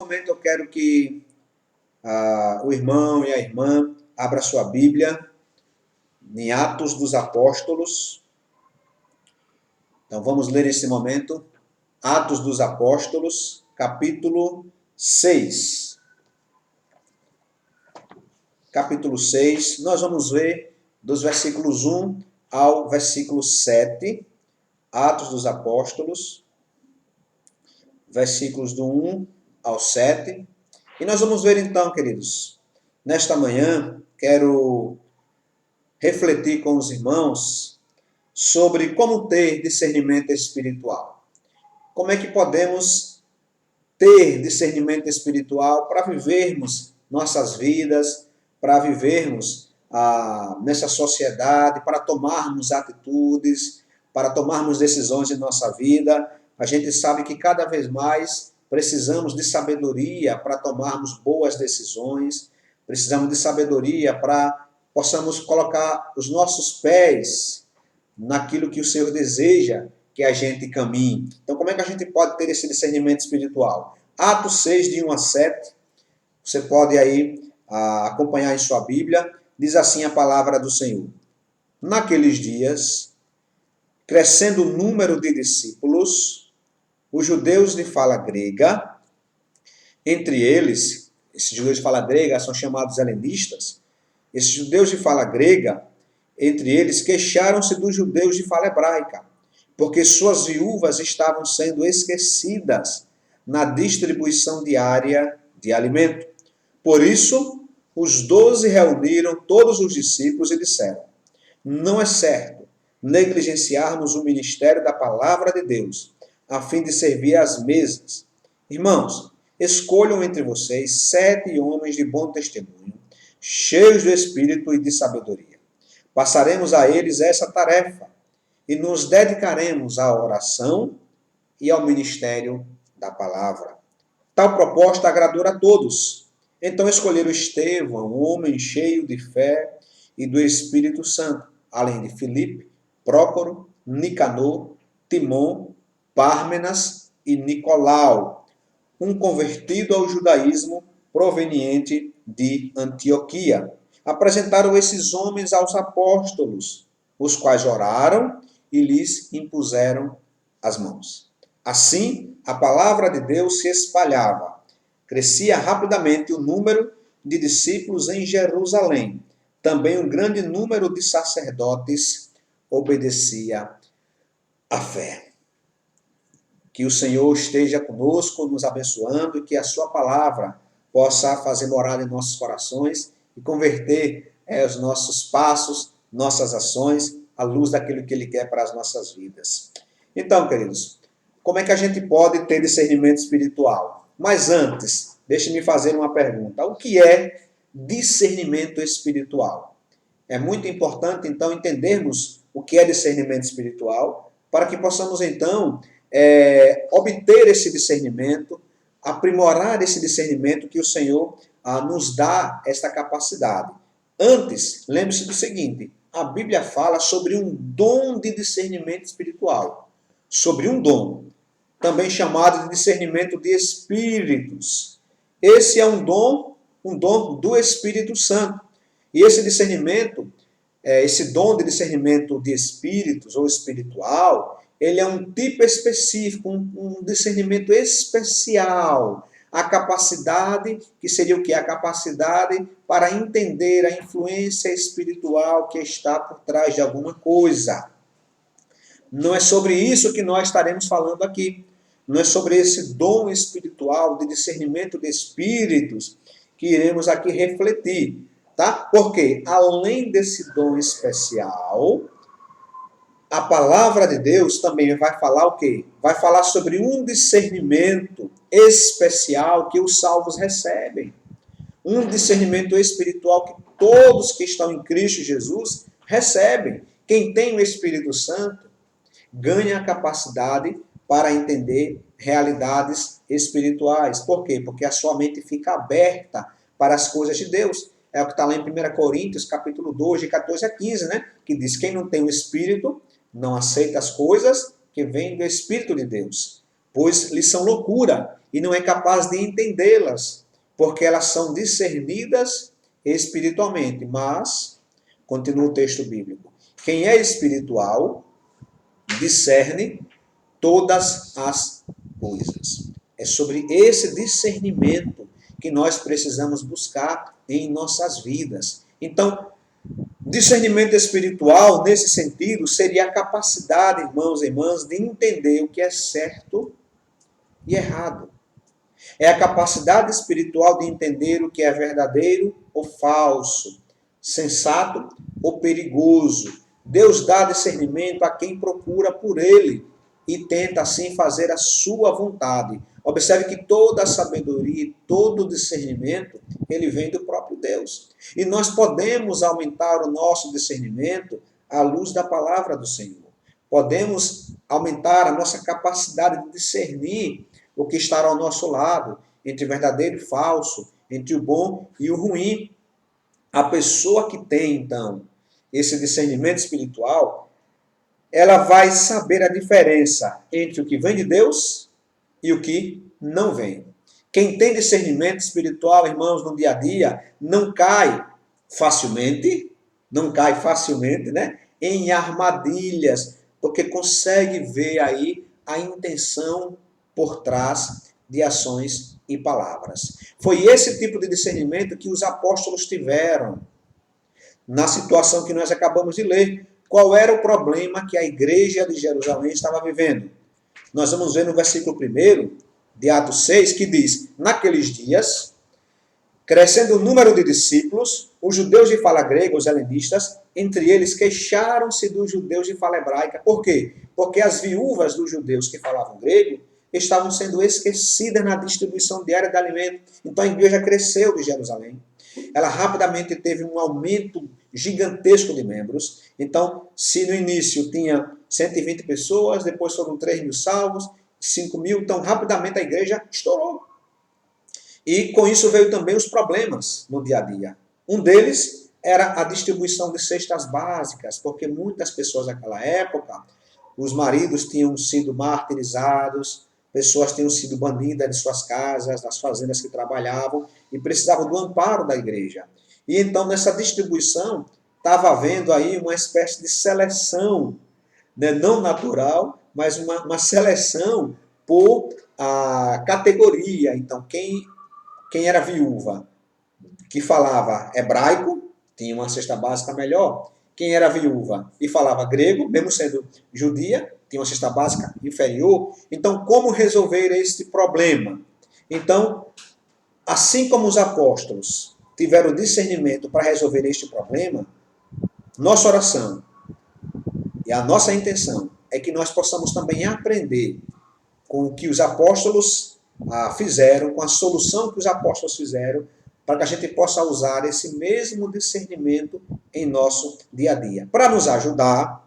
momento eu quero que o irmão e a irmã abra sua Bíblia em Atos dos Apóstolos. Então vamos ler esse momento. Atos dos Apóstolos, capítulo 6. Capítulo 6, nós vamos ver dos versículos 1 ao versículo 7. Atos dos Apóstolos, versículos do 1 ao 7. E nós vamos ver então, queridos, nesta manhã, quero refletir com os irmãos sobre como ter discernimento espiritual. Como é que podemos ter discernimento espiritual para vivermos nossas vidas, para vivermos nessa sociedade, para tomarmos atitudes, para tomarmos decisões em nossa vida. A gente sabe que cada vez mais precisamos de sabedoria para tomarmos boas decisões, precisamos de sabedoria para possamos colocar os nossos pés naquilo que o Senhor deseja que a gente caminhe. Então, como é que a gente pode ter esse discernimento espiritual? Atos 6, de 1 a 7, você pode aí acompanhar em sua Bíblia, diz assim a palavra do Senhor. Naqueles dias, crescendo o número de discípulos, os judeus de fala grega, entre eles, esses judeus de fala grega são chamados helenistas, esses judeus de fala grega, entre eles, queixaram-se dos judeus de fala hebraica, porque suas viúvas estavam sendo esquecidas na distribuição diária de alimento. Por isso, os 12 reuniram todos os discípulos e disseram: não é certo negligenciarmos o ministério da palavra de Deus, a fim de servir às mesas. Irmãos, escolham entre vocês 7 homens de bom testemunho, cheios do Espírito e de sabedoria. Passaremos a eles essa tarefa e nos dedicaremos à oração e ao ministério da palavra. Tal proposta agradou a todos. Então escolheram Estevão, um homem cheio de fé e do Espírito Santo, além de Filipe, Prócoro, Nicanor, Timon, Pármenas e Nicolau, um convertido ao judaísmo proveniente de Antioquia. Apresentaram esses homens aos apóstolos, os quais oraram e lhes impuseram as mãos. Assim, a palavra de Deus se espalhava. Crescia rapidamente o número de discípulos em Jerusalém. Também um grande número de sacerdotes obedecia à fé. Que o Senhor esteja conosco, nos abençoando, e que a sua palavra possa fazer morada em nossos corações e converter os nossos passos, nossas ações, à luz daquilo que Ele quer para as nossas vidas. Então, queridos, como é que a gente pode ter discernimento espiritual? Mas antes, deixe-me fazer uma pergunta. O que é discernimento espiritual? É muito importante, então, entendermos o que é discernimento espiritual, para que possamos, então, obter esse discernimento, aprimorar esse discernimento que o Senhor nos dá esta capacidade. Antes, lembre-se do seguinte, a Bíblia fala sobre um dom de discernimento espiritual, sobre um dom, também chamado de discernimento de espíritos. Esse é um dom do Espírito Santo. E esse discernimento, esse dom de discernimento de espíritos ou espiritual, ele é um tipo específico, um discernimento especial. A capacidade, que seria o quê? A capacidade para entender a influência espiritual que está por trás de alguma coisa. Não é sobre isso que nós estaremos falando aqui. Não é sobre esse dom espiritual de discernimento de espíritos que iremos aqui refletir. Tá? Porque, além desse dom especial, a palavra de Deus também vai falar o quê? Vai falar sobre um discernimento especial que os salvos recebem. Um discernimento espiritual que todos que estão em Cristo Jesus recebem. Quem tem o Espírito Santo ganha a capacidade para entender realidades espirituais. Por quê? Porque a sua mente fica aberta para as coisas de Deus. É o que está lá em 1 Coríntios, capítulo 2, de 14 a 15, né? Que diz, quem não tem o Espírito não aceita as coisas que vêm do Espírito de Deus, pois lhes são loucura e não é capaz de entendê-las, porque elas são discernidas espiritualmente. Mas, continua o texto bíblico, quem é espiritual discerne todas as coisas. É sobre esse discernimento que nós precisamos buscar em nossas vidas. Então, discernimento espiritual, nesse sentido, seria a capacidade, irmãos e irmãs, de entender o que é certo e errado. É a capacidade espiritual de entender o que é verdadeiro ou falso, sensato ou perigoso. Deus dá discernimento a quem procura por ele e tenta assim fazer a sua vontade. Observe que toda a sabedoria e todo o discernimento, ele vem do próprio Deus. E nós podemos aumentar o nosso discernimento à luz da palavra do Senhor. Podemos aumentar a nossa capacidade de discernir o que está ao nosso lado, entre verdadeiro e falso, entre o bom e o ruim. A pessoa que tem, então, esse discernimento espiritual, ela vai saber a diferença entre o que vem de Deus e o que não vem. Quem tem discernimento espiritual, irmãos, no dia a dia, não cai facilmente, né, em armadilhas, porque consegue ver aí a intenção por trás de ações e palavras. Foi esse tipo de discernimento que os apóstolos tiveram na situação que nós acabamos de ler. Qual era o problema que a igreja de Jerusalém estava vivendo? Nós vamos ver no versículo 1 de Atos 6, que diz: naqueles dias, crescendo o número de discípulos, os judeus de fala grega, os helenistas, entre eles queixaram-se dos judeus de fala hebraica. Por quê? Porque as viúvas dos judeus que falavam grego estavam sendo esquecidas na distribuição diária de alimento. Então a igreja cresceu de Jerusalém. Ela rapidamente teve um aumento gigantesco de membros. Então, se no início tinha 120 pessoas, depois foram 3 mil salvos, 5 mil, então rapidamente a igreja estourou. E com isso veio também os problemas no dia a dia. Um deles era a distribuição de cestas básicas, porque muitas pessoas naquela época, os maridos tinham sido martirizados, pessoas tinham sido banidas de suas casas, das fazendas que trabalhavam, e precisavam do amparo da igreja. E então, nessa distribuição, estava havendo aí uma espécie de seleção, né, não natural, mas uma seleção por categoria. Então, quem era viúva, que falava hebraico, tinha uma cesta básica melhor. Quem era viúva e falava grego, mesmo sendo judia, tinha uma cesta básica inferior. Então, como resolver este problema? Então, assim como os apóstolos tiveram discernimento para resolver este problema, nossa oração e a nossa intenção é que nós possamos também aprender com o que os apóstolos fizeram, com a solução que os apóstolos fizeram, para que a gente possa usar esse mesmo discernimento em nosso dia a dia. Para nos ajudar,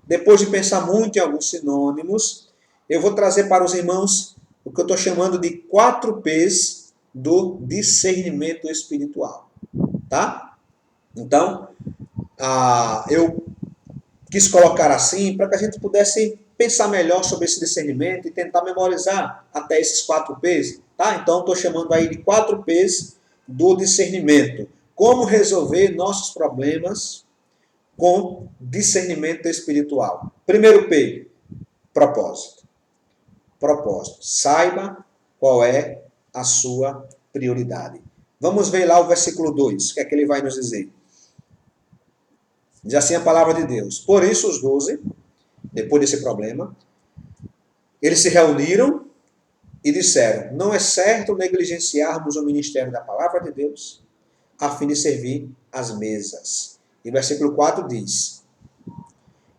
depois de pensar muito em alguns sinônimos, eu vou trazer para os irmãos o que eu estou chamando de 4 P's do discernimento espiritual. Tá? Então, eu quis colocar assim para que a gente pudesse pensar melhor sobre esse discernimento e tentar memorizar até esses 4 P's. Tá? Então, estou chamando aí de 4 P's do discernimento. Como resolver nossos problemas com discernimento espiritual. Primeiro P, propósito. Propósito. Saiba qual é a sua prioridade. Vamos ver lá o versículo 2, o que é que ele vai nos dizer. Diz assim a palavra de Deus. Por isso os 12, depois desse problema, eles se reuniram e disseram: não é certo negligenciarmos o ministério da palavra de Deus a fim de servir as mesas. E versículo 4 diz: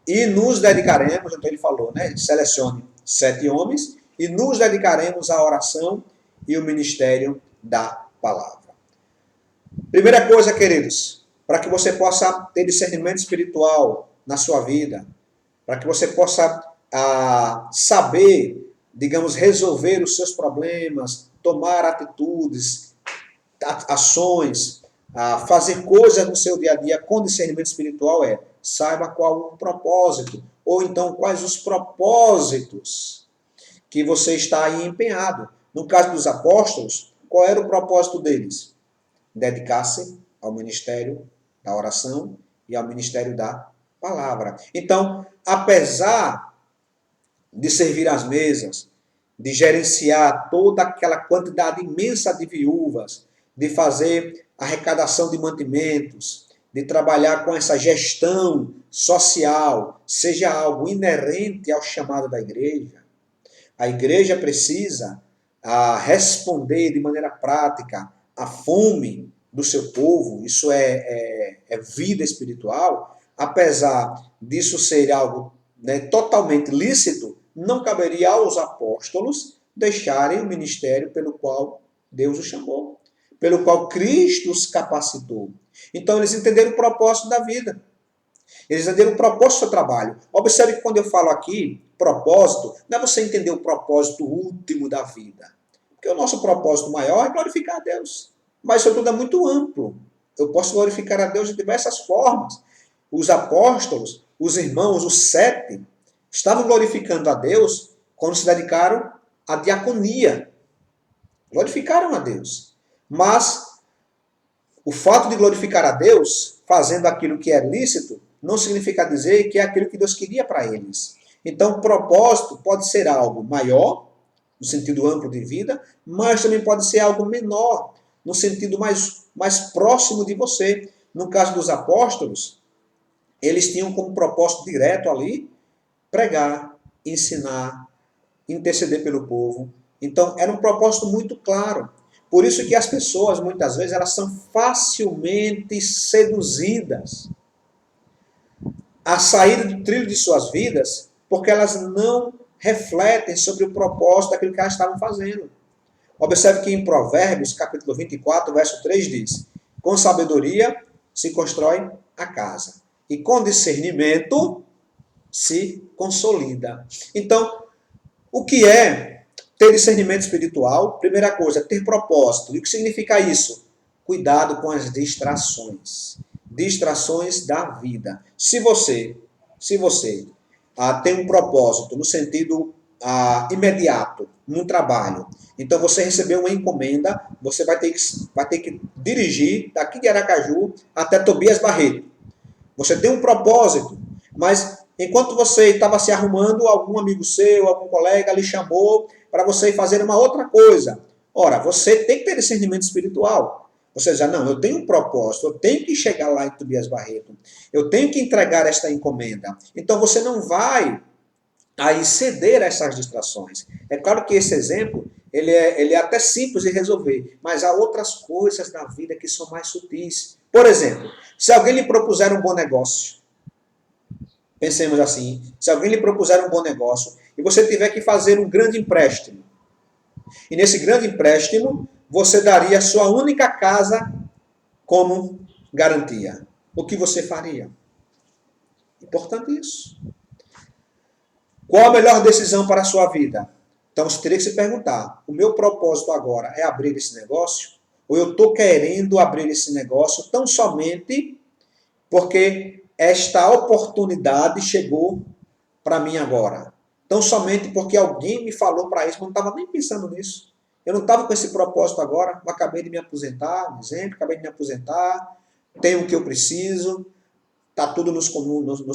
e nos dedicaremos, então ele falou, né? Selecione 7 homens e nos dedicaremos à oração e o ministério da palavra. Primeira coisa, queridos, para que você possa ter discernimento espiritual na sua vida, para que você possa saber, digamos, resolver os seus problemas, tomar atitudes, ações, fazer coisas no seu dia a dia com discernimento espiritual saiba qual o propósito, ou então quais os propósitos que você está aí empenhado. No caso dos apóstolos, qual era o propósito deles? Dedicar-se ao ministério da oração e ao ministério da palavra. Então, apesar de servir às mesas, de gerenciar toda aquela quantidade imensa de viúvas, de fazer arrecadação de mantimentos, de trabalhar com essa gestão social, seja algo inerente ao chamado da igreja, a igreja precisa responder de maneira prática à fome do seu povo, isso é vida espiritual, apesar disso ser algo, né, totalmente lícito, não caberia aos apóstolos deixarem o ministério pelo qual Deus os chamou, pelo qual Cristo os capacitou. Então eles entenderam o propósito da vida. Eles entenderam o propósito do seu trabalho. Observe que quando eu falo aqui, propósito, não é você entender o propósito último da vida. Porque o nosso propósito maior é glorificar a Deus. Mas isso tudo é muito amplo. Eu posso glorificar a Deus de diversas formas. Os apóstolos, os irmãos, os 7, estavam glorificando a Deus quando se dedicaram à diaconia. Glorificaram a Deus. Mas o fato de glorificar a Deus, fazendo aquilo que é lícito, não significa dizer que é aquilo que Deus queria para eles. Então, o propósito pode ser algo maior, no sentido amplo de vida, mas também pode ser algo menor, no sentido mais próximo de você. No caso dos apóstolos, eles tinham como propósito direto ali pregar, ensinar, interceder pelo povo. Então, era um propósito muito claro. Por isso que as pessoas, muitas vezes, elas são facilmente seduzidas a sair do trilho de suas vidas, porque elas não refletem sobre o propósito daquilo que elas estavam fazendo. Observe que em Provérbios, capítulo 24, verso 3 diz: com sabedoria se constrói a casa, e com discernimento se consolida. Então, o que é ter discernimento espiritual? Primeira coisa, ter propósito. E o que significa isso? Cuidado com as distrações. Distrações da vida. Se você tem um propósito no sentido imediato, no trabalho, então você recebeu uma encomenda, você vai ter que dirigir daqui de Aracaju até Tobias Barreto. Você tem um propósito, mas enquanto você estava se arrumando, algum amigo seu, algum colega lhe chamou para você fazer uma outra coisa. Ora, você tem que ter discernimento espiritual. Você diz, não, eu tenho um propósito, eu tenho que chegar lá em Tobias Barreto, eu tenho que entregar esta encomenda. Então você não vai aí ceder a essas distrações. É claro que esse exemplo, ele é até simples de resolver, mas há outras coisas na vida que são mais sutis. Por exemplo, se alguém lhe propuser um bom negócio, pensemos assim, se alguém lhe propuser um bom negócio e você tiver que fazer um grande empréstimo, e nesse grande empréstimo você daria a sua única casa como garantia, o que você faria? Importante isso. Qual a melhor decisão para a sua vida? Então você teria que se perguntar, o meu propósito agora é abrir esse negócio? Ou eu estou querendo abrir esse negócio tão somente porque esta oportunidade chegou para mim agora? Tão somente porque alguém me falou para isso, eu não estava nem pensando nisso. Eu não estava com esse propósito agora, eu acabei de me aposentar, por exemplo, acabei de me aposentar, tenho o que eu preciso, está tudo nos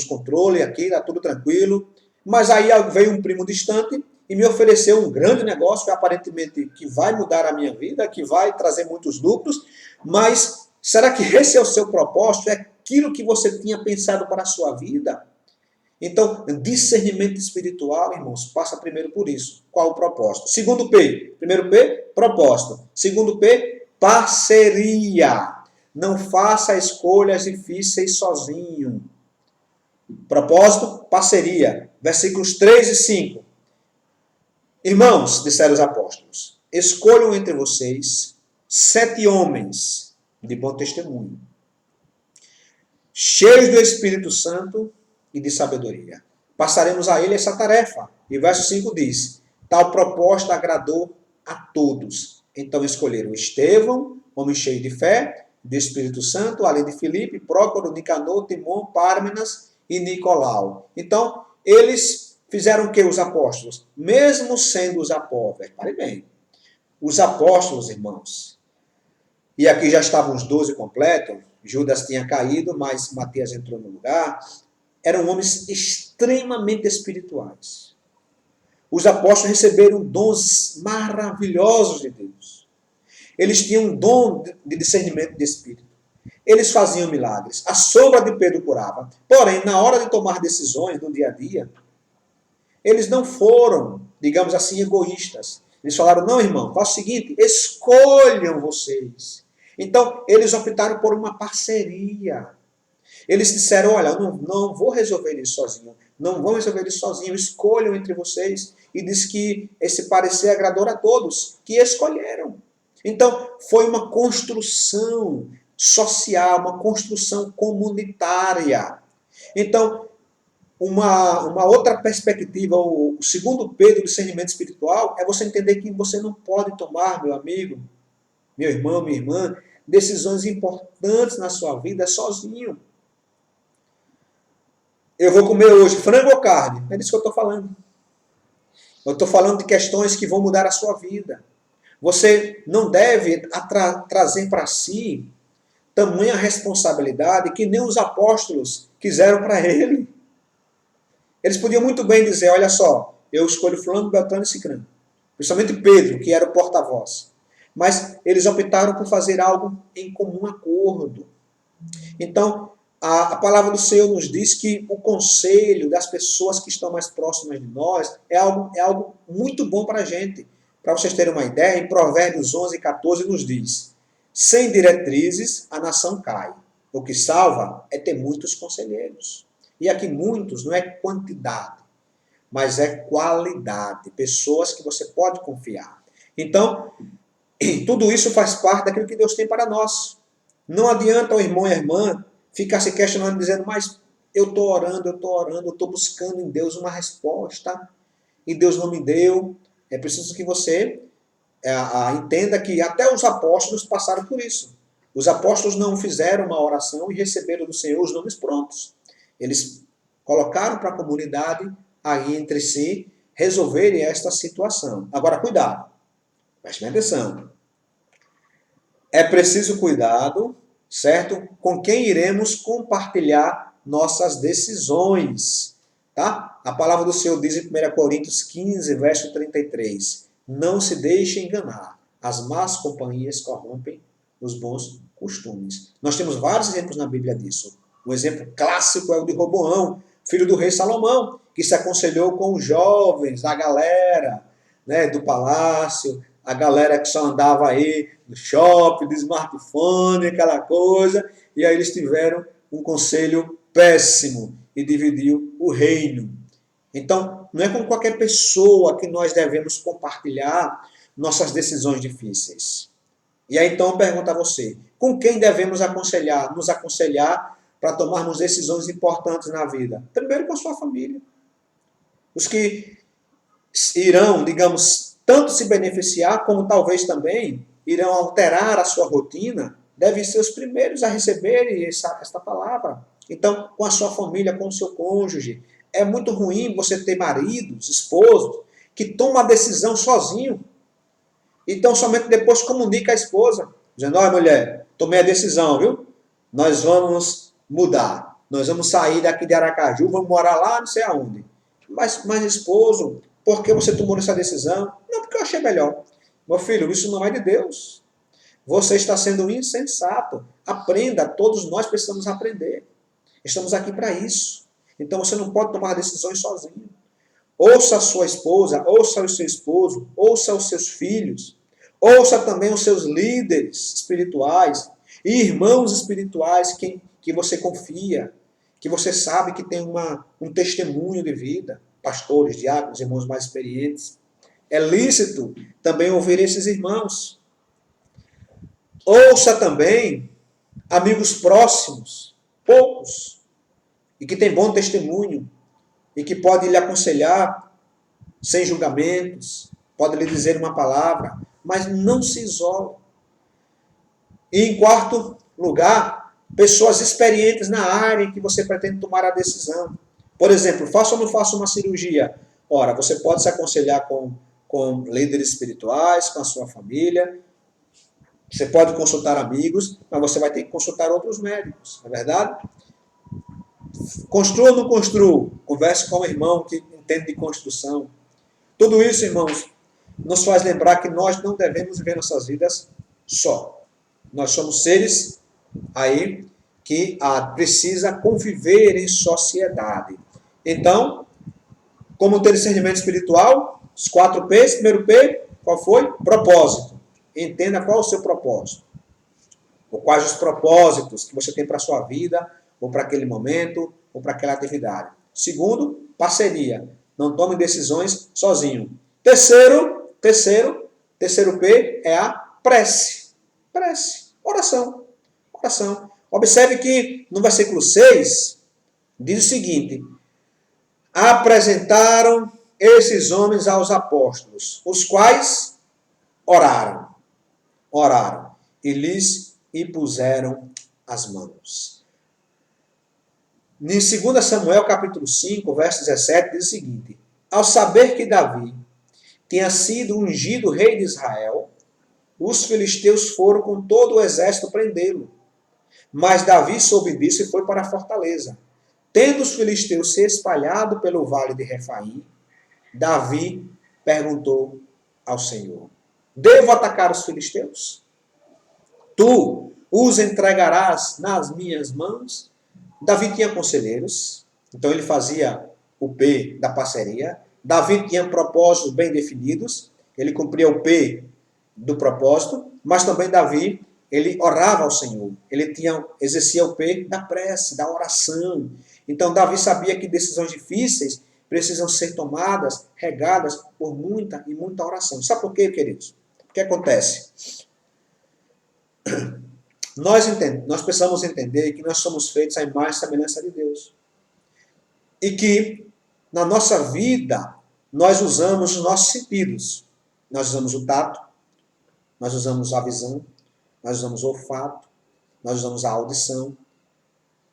controles aqui, está tudo tranquilo. Mas aí veio um primo distante e me ofereceu um grande negócio, que aparentemente que vai mudar a minha vida, que vai trazer muitos lucros, mas será que esse é o seu propósito? É aquilo que você tinha pensado para a sua vida? Então, discernimento espiritual, irmãos, passa primeiro por isso. Qual o propósito? Segundo P. Primeiro P, propósito. Segundo P, parceria. Não faça escolhas difíceis sozinho. Propósito, parceria. Versículos 3 e 5. Irmãos, disseram os apóstolos, escolham entre vocês 7 homens de bom testemunho, cheios do Espírito Santo e de sabedoria. Passaremos a ele essa tarefa. E verso 5 diz, tal proposta agradou a todos. Então escolheram Estevão, homem cheio de fé, do Espírito Santo, além de Filipe, Prócoro, Nicanor, Timon, Pármenas e Nicolau. Então, eles fizeram o que os apóstolos? Mesmo sendo os apóstolos, pare bem, os apóstolos, irmãos, e aqui já estavam os 12 completos, Judas tinha caído, mas Matias entrou no lugar, eram homens extremamente espirituais. Os apóstolos receberam dons maravilhosos de Deus. Eles tinham um dom de discernimento de espírito. Eles faziam milagres. A sombra de Pedro curava. Porém, na hora de tomar decisões no dia a dia, eles não foram, digamos assim, egoístas. Eles falaram, não, irmão, faça o seguinte, escolham vocês. Então, eles optaram por uma parceria. Eles disseram, olha, eu não vou resolver isso sozinho. Não vão resolver isso sozinho. Escolham entre vocês. E diz que esse parecer agradou a todos, que escolheram. Então, foi uma construção social, uma construção comunitária. Então, uma outra perspectiva, o segundo P do discernimento espiritual, é você entender que você não pode tomar, meu amigo, meu irmão, minha irmã, decisões importantes na sua vida sozinho. Eu vou comer hoje frango ou carne? É disso que eu estou falando. Eu estou falando de questões que vão mudar a sua vida. Você não deve trazer para si tamanha responsabilidade que nem os apóstolos quiseram para ele. Eles podiam muito bem dizer, olha só, eu escolho fulano, Beltrano e Cicrano. Principalmente Pedro, que era o porta-voz. Mas eles optaram por fazer algo em comum acordo. Então, a palavra do Senhor nos diz que o conselho das pessoas que estão mais próximas de nós é algo muito bom para a gente. Para vocês terem uma ideia, em Provérbios 11, 14 nos diz, sem diretrizes a nação cai. O que salva é ter muitos conselheiros. E aqui muitos não é quantidade, mas é qualidade. Pessoas que você pode confiar. Então, tudo isso faz parte daquilo que Deus tem para nós. Não adianta o irmão e a irmã ficar se questionando, dizendo, mas eu estou orando, eu estou buscando em Deus uma resposta, e Deus não me deu. É preciso que você entenda que até os apóstolos passaram por isso. Os apóstolos não fizeram uma oração e receberam do Senhor os nomes prontos. Eles colocaram para a comunidade aí entre si resolverem esta situação. Agora, cuidado. Preste atenção. É preciso cuidado, certo? Com quem iremos compartilhar nossas decisões. Tá? A palavra do Senhor diz em 1 Coríntios 15, verso 33. Não se deixe enganar. As más companhias corrompem os bons costumes. Nós temos vários exemplos na Bíblia disso. Um exemplo clássico é o de Roboão, filho do rei Salomão, que se aconselhou com os jovens, a galera, né, do palácio, a galera que só andava aí no shopping, do smartphone, aquela coisa, e aí eles tiveram um conselho péssimo e dividiu o reino. Então, não é com qualquer pessoa que nós devemos compartilhar nossas decisões difíceis. E aí então eu pergunto a você, com quem devemos nos aconselhar para tomarmos decisões importantes na vida? Primeiro com a sua família. Os que irão, digamos, tanto se beneficiar, como talvez também irão alterar a sua rotina, devem ser os primeiros a receberem esta palavra. Então, com a sua família, com o seu cônjuge. É muito ruim você ter maridos, esposos, que tomam a decisão sozinho. Então, somente depois comunica a esposa, dizendo, olha, mulher, tomei a decisão, viu? Nós vamos mudar. Nós vamos sair daqui de Aracaju, vamos morar lá não sei aonde. Mas esposo, por que você tomou essa decisão? Não, porque eu achei melhor. Meu filho, isso não é de Deus. Você está sendo insensato. Aprenda, todos nós precisamos aprender. Estamos aqui para isso. Então você não pode tomar decisões sozinho. Ouça a sua esposa, ouça o seu esposo, ouça os seus filhos, ouça também os seus líderes espirituais e irmãos espirituais que você confia, que você sabe que tem um testemunho de vida, pastores, diáconos, irmãos mais experientes. É lícito também ouvir esses irmãos. Ouça também amigos próximos, poucos, e que têm bom testemunho, e que pode lhe aconselhar sem julgamentos, pode lhe dizer uma palavra, mas não se isole. E em quarto lugar, pessoas experientes na área em que você pretende tomar a decisão. Por exemplo, faça ou não faça uma cirurgia? Ora, você pode se aconselhar com líderes espirituais, com a sua família, você pode consultar amigos, mas você vai ter que consultar outros médicos, não é verdade? Construa ou não construa? Converse com um irmão que entende de construção. Tudo isso, irmãos, nos faz lembrar que nós não devemos viver nossas vidas só. Nós somos seres aí que precisa conviver em sociedade. Então, como ter discernimento espiritual, os 4 P's. Primeiro P, qual foi? Propósito. Entenda qual é o seu propósito. Ou quais os propósitos que você tem para a sua vida, ou para aquele momento, ou para aquela atividade. Segundo, parceria. Não tome decisões sozinho. Terceiro P é a prece. Prece. Oração. Oração. Observe que no versículo 6 diz o seguinte: apresentaram esses homens aos apóstolos, os quais oraram, e lhes impuseram as mãos. Em 2 Samuel, capítulo 5, verso 17, diz o seguinte: ao saber que Davi tinha sido ungido rei de Israel, os filisteus foram com todo o exército prendê-lo. Mas Davi soube disso e foi para a fortaleza. Tendo os filisteus se espalhado pelo vale de Refaim, Davi perguntou ao Senhor: devo atacar os filisteus? Tu os entregarás nas minhas mãos? Davi tinha conselheiros, então ele fazia o P da parceria. Davi tinha propósitos bem definidos, ele cumpria o P do propósito, mas também Davi, ele orava ao Senhor, ele exercia o P da prece, da oração. Então Davi sabia que decisões difíceis precisam ser tomadas, regadas por muita e muita oração. Sabe por quê, queridos? O que acontece? Nós precisamos entender que nós somos feitos à imagem e semelhança de Deus. E que na nossa vida nós usamos os nossos sentidos. Nós usamos o tato, nós usamos a visão, nós usamos o olfato, nós usamos a audição.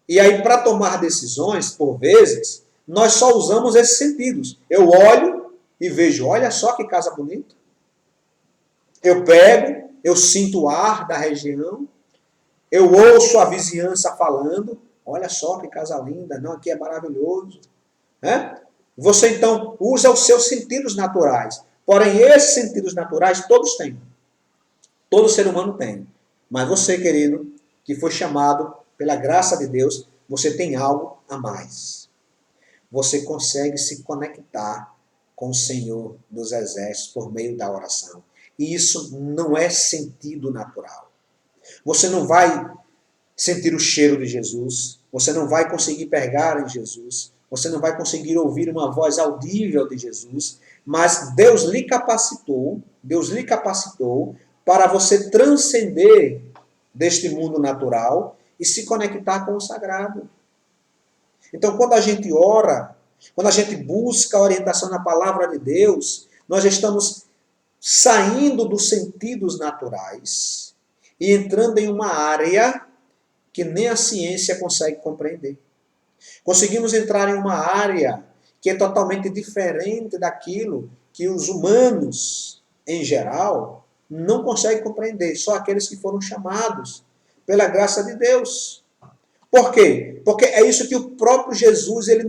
E aí, para tomar decisões, por vezes, nós só usamos esses sentidos. Eu olho e vejo, olha só que casa bonita. Eu pego, eu sinto o ar da região, eu ouço a vizinhança falando, olha só que casa linda, não, aqui é maravilhoso. Né? Você então usa os seus sentidos naturais. Porém, esses sentidos naturais todos têm. Todo ser humano tem. Mas você, querido, que foi chamado pela graça de Deus, você tem algo a mais. Você consegue se conectar com o Senhor dos Exércitos por meio da oração. E isso não é sentido natural. Você não vai sentir o cheiro de Jesus, você não vai conseguir pegar em Jesus, você não vai conseguir ouvir uma voz audível de Jesus, mas Deus lhe capacitou para você transcender deste mundo natural e se conectar com o sagrado. Então, quando a gente ora, quando a gente busca a orientação na palavra de Deus, nós estamos saindo dos sentidos naturais e entrando em uma área que nem a ciência consegue compreender. Conseguimos entrar em uma área que é totalmente diferente daquilo que os humanos, em geral, não conseguem compreender. Só aqueles que foram chamados pela graça de Deus. Por quê? Porque é isso que o próprio Jesus ele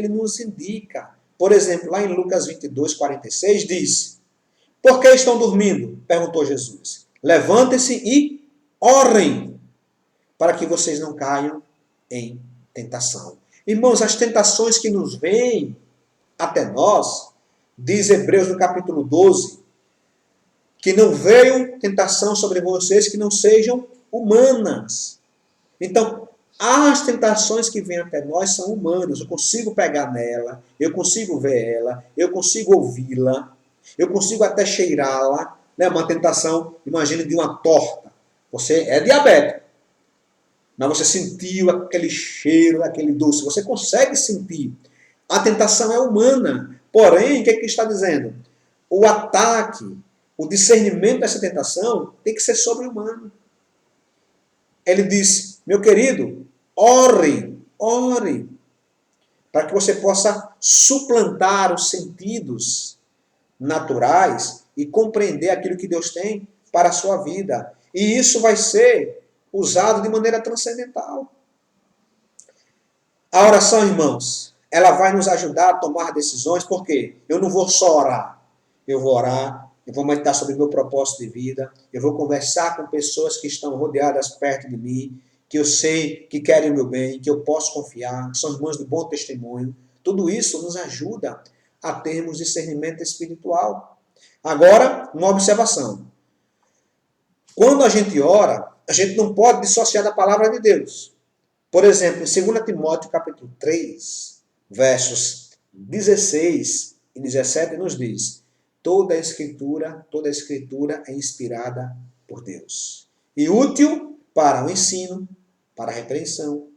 nos indica. Por exemplo, lá em Lucas 22, 46, diz: por que estão dormindo? Perguntou Jesus. Levantem-se e orem, para que vocês não caiam em tentação. Irmãos, as tentações que nos vêm até nós, diz Hebreus no capítulo 12, que não veio tentação sobre vocês que não sejam humanas. Então, as tentações que vêm até nós são humanas. Eu consigo pegar nela, eu consigo ver ela, eu consigo ouvi-la, eu consigo até cheirá-la. Né? Uma tentação, imagine, de uma torta. Você é diabético, mas você sentiu aquele cheiro, aquele doce. Você consegue sentir. A tentação é humana. Porém, o que está dizendo? O ataque, o discernimento dessa tentação tem que ser sobre-humano. Ele diz, meu querido, ore. para que você possa suplantar os sentidos naturais e compreender aquilo que Deus tem para a sua vida. E isso vai ser usado de maneira transcendental. A oração, irmãos, ela vai nos ajudar a tomar decisões, porque eu não vou só orar. Eu vou orar, eu vou meditar sobre o meu propósito de vida, eu vou conversar com pessoas que estão rodeadas perto de mim, que eu sei que querem o meu bem, que eu posso confiar, que são irmãos de bom testemunho. Tudo isso nos ajuda a termos discernimento espiritual. Agora, uma observação. Quando a gente ora, a gente não pode dissociar da palavra de Deus. Por exemplo, em 2 Timóteo capítulo 3, versos 16 e 17, nos diz: toda a escritura é inspirada por Deus e útil para o ensino, para a repreensão,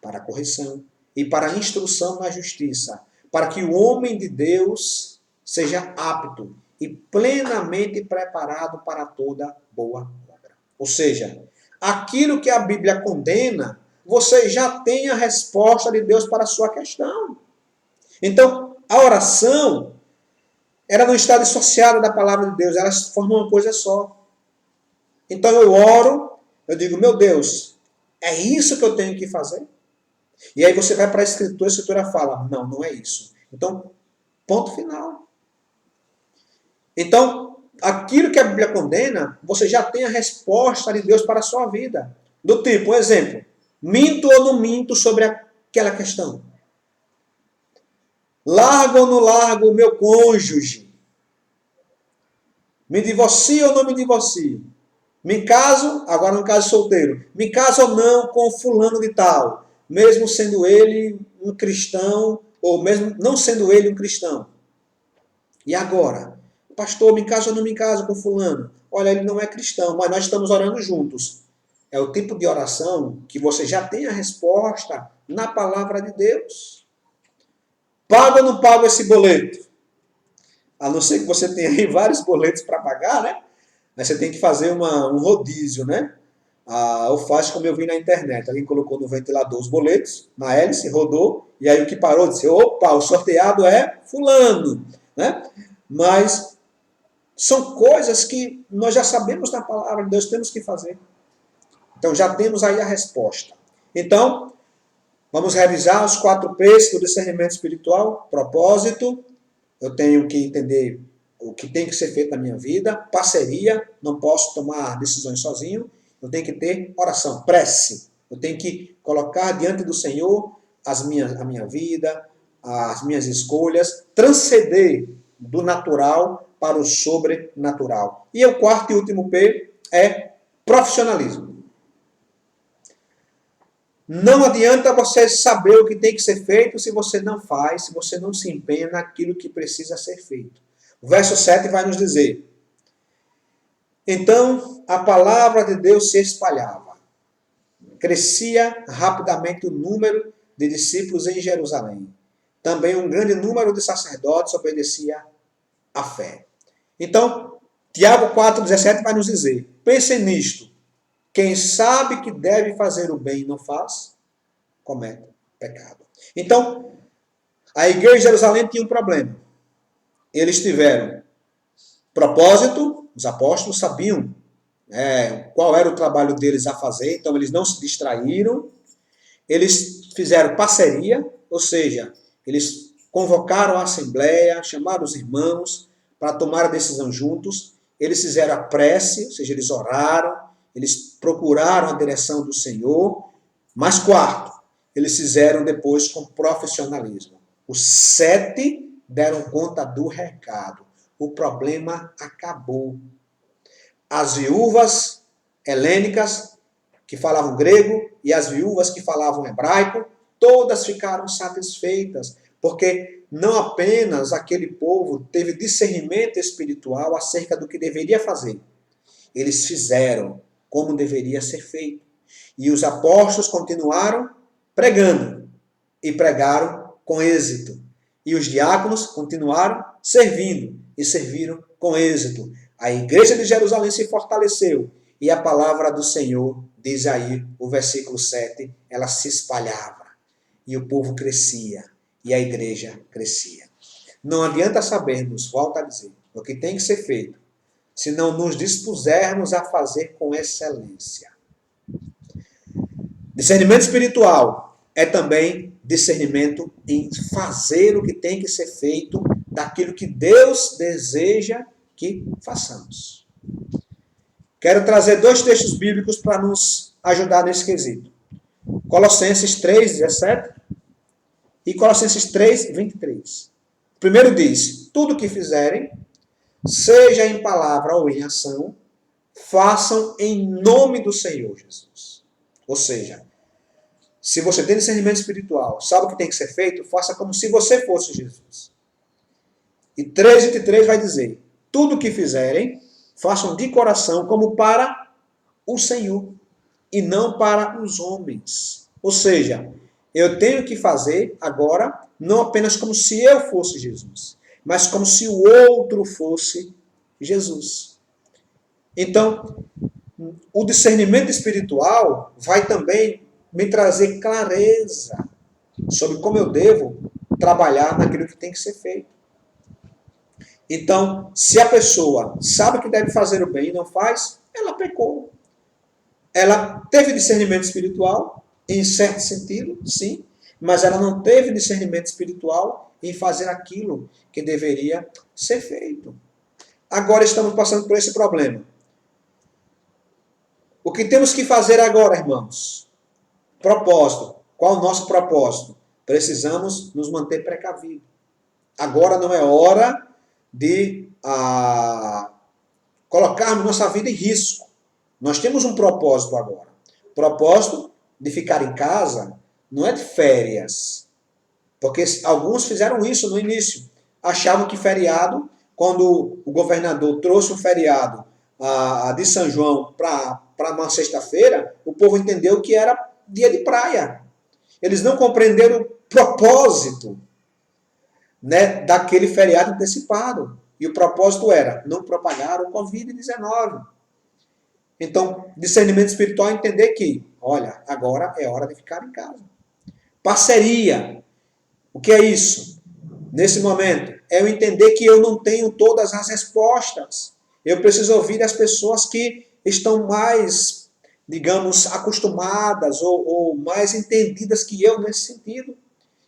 para a correção e para a instrução na justiça, para que o homem de Deus seja apto e plenamente preparado para toda boa obra. Ou seja, aquilo que a Bíblia condena, você já tem a resposta de Deus para a sua questão. Então, a oração, ela não está dissociada da palavra de Deus, elas formam uma coisa só. Então eu oro, eu digo, meu Deus, é isso que eu tenho que fazer? E aí você vai para a Escritura fala, não, não é isso. Então, ponto final. Então, aquilo que a Bíblia condena, você já tem a resposta de Deus para a sua vida. Do tipo, um exemplo, minto ou não minto sobre aquela questão? Largo ou não largo o meu cônjuge? Me divorcio ou não me divorcio? Me caso, agora no caso solteiro, me caso ou não com fulano de tal, mesmo sendo ele um cristão, ou mesmo não sendo ele um cristão. E agora? Pastor, me caso ou não me caso com fulano? Olha, ele não é cristão, mas nós estamos orando juntos. É o tipo de oração que você já tem a resposta na palavra de Deus. Pago ou não pago esse boleto? A não ser que você tenha aí vários boletos para pagar, né? Aí você tem que fazer um rodízio, né? Ou faz como eu vi na internet. Alguém colocou no ventilador os boletos, na hélice, rodou, e aí o que parou disse, opa, o sorteado é fulano, né? Mas são coisas que nós já sabemos na palavra de Deus, temos que fazer. Então já temos aí a resposta. Então, vamos revisar os 4 P's do discernimento espiritual. Propósito, eu tenho que entender o que tem que ser feito na minha vida. Parceria, não posso tomar decisões sozinho. Eu tenho que ter oração, prece. Eu tenho que colocar diante do Senhor a minha vida, as minhas escolhas, transcender do natural para o sobrenatural. E o 4º e último P é profissionalismo. Não adianta você saber o que tem que ser feito se você não faz, se você não se empenha naquilo que precisa ser feito. O verso 7 vai nos dizer: então a palavra de Deus se espalhava. Crescia rapidamente o número de discípulos em Jerusalém. Também um grande número de sacerdotes obedecia à fé. Então, Tiago 4,17 vai nos dizer: pensem nisto. Quem sabe que deve fazer o bem e não faz, comete pecado. Então, a igreja de Jerusalém tinha um problema. Eles tiveram propósito, os apóstolos sabiam qual era o trabalho deles a fazer, então eles não se distraíram. Eles fizeram parceria, ou seja, eles convocaram a assembleia, chamaram os irmãos para tomar a decisão juntos. Eles fizeram a prece, ou seja, eles oraram, eles procuraram a direção do Senhor. Mas 4, eles fizeram depois com profissionalismo. Os 7 deram conta do recado. O problema acabou. As viúvas helênicas, que falavam grego, e as viúvas que falavam hebraico, todas ficaram satisfeitas, porque não apenas aquele povo teve discernimento espiritual acerca do que deveria fazer. Eles fizeram como deveria ser feito. E os apóstolos continuaram pregando, e pregaram com êxito. E os diáconos continuaram servindo, e serviram com êxito. A igreja de Jerusalém se fortaleceu, e a palavra do Senhor, diz aí o versículo 7, ela se espalhava, e o povo crescia, e a igreja crescia. Não adianta sabermos, volto a dizer, o que tem que ser feito, se não nos dispusermos a fazer com excelência. Discernimento espiritual é também discernimento em fazer o que tem que ser feito daquilo que Deus deseja que façamos. Quero trazer 2 textos bíblicos para nos ajudar nesse quesito. Colossenses 3:17 e Colossenses 3:23. O primeiro diz: tudo o que fizerem, seja em palavra ou em ação, façam em nome do Senhor Jesus. Ou seja, se você tem discernimento espiritual, sabe o que tem que ser feito, faça como se você fosse Jesus. E 3:23 vai dizer: tudo o que fizerem, façam de coração como para o Senhor e não para os homens. Ou seja, eu tenho que fazer agora não apenas como se eu fosse Jesus, mas como se o outro fosse Jesus. Então, o discernimento espiritual vai também me trazer clareza sobre como eu devo trabalhar naquilo que tem que ser feito. Então, se a pessoa sabe que deve fazer o bem e não faz, ela pecou. Ela teve discernimento espiritual, em certo sentido, sim, mas ela não teve discernimento espiritual em fazer aquilo que deveria ser feito. Agora estamos passando por esse problema. O que temos que fazer agora, irmãos? Propósito. Qual o nosso propósito? Precisamos nos manter precavidos. Agora não é hora de colocarmos nossa vida em risco. Nós temos um propósito agora. O propósito de ficar em casa não é de férias. Porque alguns fizeram isso no início. Achavam que feriado, quando o governador trouxe um feriado de São João para uma sexta-feira, o povo entendeu que era dia de praia. Eles não compreenderam o propósito, né, daquele feriado antecipado. E o propósito era não propagar o Covid-19. Então, discernimento espiritual é entender que, olha, agora é hora de ficar em casa. Parceria. O que é isso? Nesse momento, é eu entender que eu não tenho todas as respostas. Eu preciso ouvir as pessoas que estão mais, digamos, acostumadas ou mais entendidas que eu nesse sentido.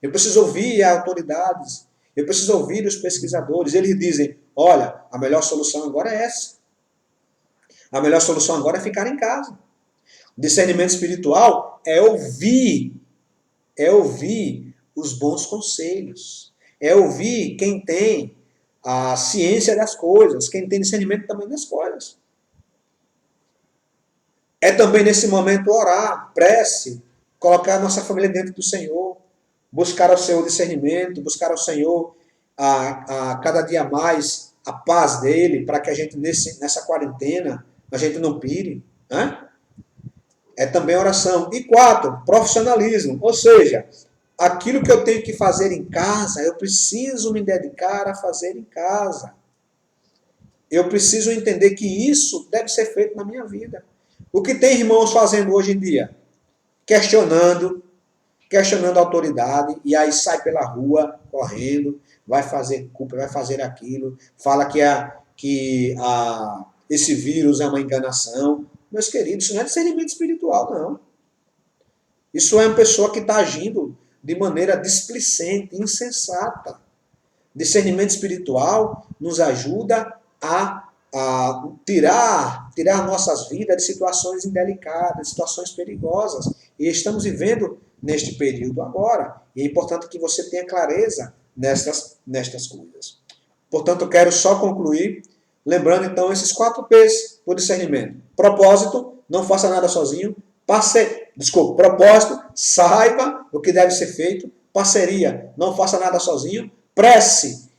Eu preciso ouvir as autoridades. Eu preciso ouvir os pesquisadores. Eles dizem, olha, a melhor solução agora é essa. A melhor solução agora é ficar em casa. O discernimento espiritual é ouvir os bons conselhos. É ouvir quem tem a ciência das coisas, quem tem discernimento também das coisas. É também nesse momento orar, prece, colocar a nossa família dentro do Senhor, buscar o seu discernimento, buscar ao Senhor a cada dia mais a paz dele, para que a gente nessa quarentena a gente não pire, né? É também oração. E 4, profissionalismo. Ou seja, aquilo que eu tenho que fazer em casa, eu preciso me dedicar a fazer em casa. Eu preciso entender que isso deve ser feito na minha vida. O que tem irmãos fazendo hoje em dia? Questionando a autoridade, e aí sai pela rua, correndo, vai fazer culpa, vai fazer aquilo, fala que esse vírus é uma enganação. Meus queridos, isso não é discernimento espiritual, não. Isso é uma pessoa que está agindo de maneira displicente, insensata. Discernimento espiritual nos ajuda a tirar nossas vidas de situações indelicadas, de situações perigosas. E estamos vivendo neste período agora. E é importante que você tenha clareza nestas coisas. Portanto, eu quero só concluir lembrando, então, esses 4 P's do discernimento. Propósito, não faça nada sozinho. Propósito, saiba o que deve ser feito. Parceria, não faça nada sozinho. Prece,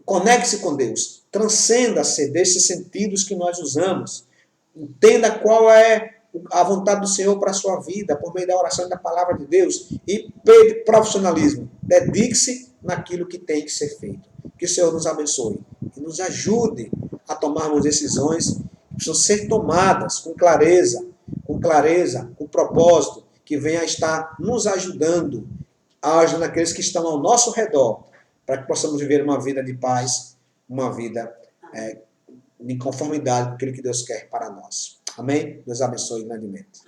conecte-se com Deus. Transcenda-se desses sentidos que nós usamos. Entenda qual é a vontade do Senhor para a sua vida, por meio da oração e da palavra de Deus. E profissionalismo. Dedique-se naquilo que tem que ser feito. Que o Senhor nos abençoe e nos ajude a tomarmos decisões que precisam ser tomadas com clareza, com propósito, que venha a estar nos ajudando haja naqueles que estão ao nosso redor, para que possamos viver uma vida de paz, uma vida em conformidade com aquilo que Deus quer para nós. Amém? Deus abençoe grandemente.